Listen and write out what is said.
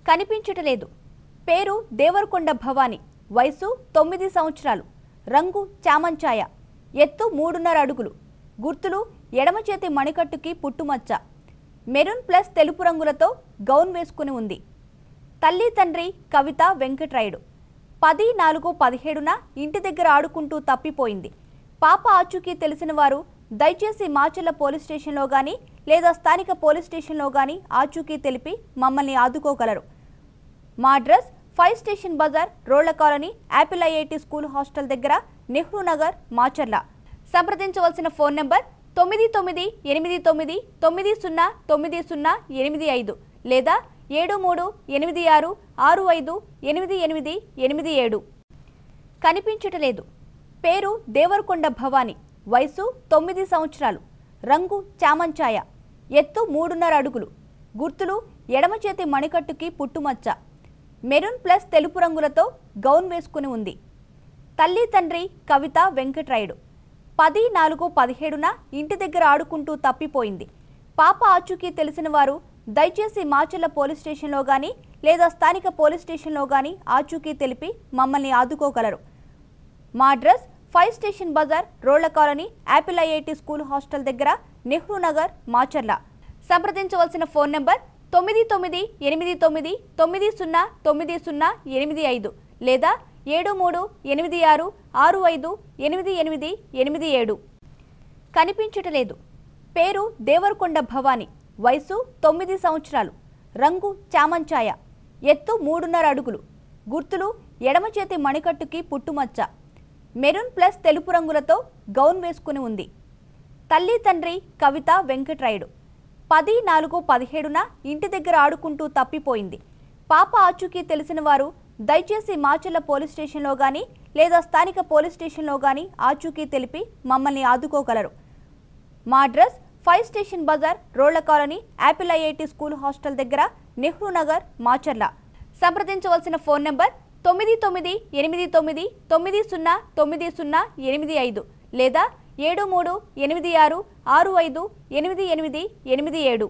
కనిపించటలేదు. పేరు దేవరకొండ భవాని. వయసు 9 సంవత్సరాలు. రంగు చామంచాయ. ఎత్తు 3.5 అడుగులు. గుర్తులు ఎడమ చేతి మణికట్టుకి పుట్టుమచ్చ. మెరూన్ ప్లస్ తెలుపు రంగులతో గౌన్ వేసుకుని ఉంది. తల్లి తండ్రి కవిత వెంకట్రాయుడు. 10/4/17న ఇంటి దగ్గర ఆడుకుంటూ తప్పిపోయింది. పాప ఆచూకీ తెలిసిన వారు దయచేసి మాచర్ల పోలీస్ స్టేషన్లో గానీ లేదా స్థానిక పోలీస్ స్టేషన్లో గానీ ఆచూకీ తెలిపి మమ్మల్ని ఆదుకోగలరు. మా అడ్రస్ 5 స్టేషన్ బజార్, రోళ్ల colony, Apple IIT school hostel దగ్గర, నెహ్రూ నగర్, మాచర్ల. సంప్రదించవలసిన ఫోన్ నంబర్ 9989909085 లేదా 7386658887. కనిపించటలేదు. పేరు దేవరకొండ భవాని. వయసు 9 సంవత్సరాలు. రంగు చామంచాయ. ఎత్తు 3.5 అడుగులు. గుర్తులు ఎడమ చేతి మణికట్టుకి పుట్టుమచ్చ. మెరూన్ ప్లస్ తెలుపు రంగులతో గౌన్ వేసుకుని ఉంది. తల్లి తండ్రి కవిత వెంకట్రాయుడు. 10/4/17న ఇంటి దగ్గర ఆడుకుంటూ తప్పిపోయింది. పాప ఆచూకీ తెలిసిన వారు దయచేసి మాచర్ల పోలీస్ స్టేషన్లో గానీ లేదా స్థానిక పోలీస్ స్టేషన్లో గానీ ఆచూకీ తెలిపి మమ్మల్ని ఆదుకోగలరు. మా అడ్రస్ 5 స్టేషన్ బజార్, రోళ్ల colony, Apple IIT school hostel దగ్గర, నెహ్రూ నగర్, మాచర్ల. సంప్రదించవలసిన ఫోన్ నంబర్ 9989909085 లేదా 7386658887. కనిపించటలేదు. పేరు దేవరకొండ భవాని. వయసు 9 సంవత్సరాలు. రంగు చామంచాయ. ఎత్తు 3.5 అడుగులు. గుర్తులు ఎడమ చేతి మణికట్టుకి పుట్టుమచ్చ. మెరూన్ ప్లస్ తెలుపు రంగులతో గౌన్ వేసుకుని ఉంది. తల్లి తండ్రి కవిత వెంకట్రాయుడు. 10/4/17న ఇంటి దగ్గర ఆడుకుంటూ తప్పిపోయింది. పాప ఆచూకీ తెలిసిన వారు దయచేసి మాచర్ల పోలీస్ స్టేషన్లో గానీ లేదా స్థానిక పోలీస్ స్టేషన్లో గానీ ఆచూకీ తెలిపి మమ్మల్ని ఆదుకోగలరు. మా అడ్రస్ 5 స్టేషన్ బజార్, రోళ్ల colony, Apple IIT school hostel దగ్గర, నెహ్రూ నగర్, మాచర్ల. సంప్రదించవలసిన ఫోన్ నంబర్ 9989909085 లేదా 7386658887.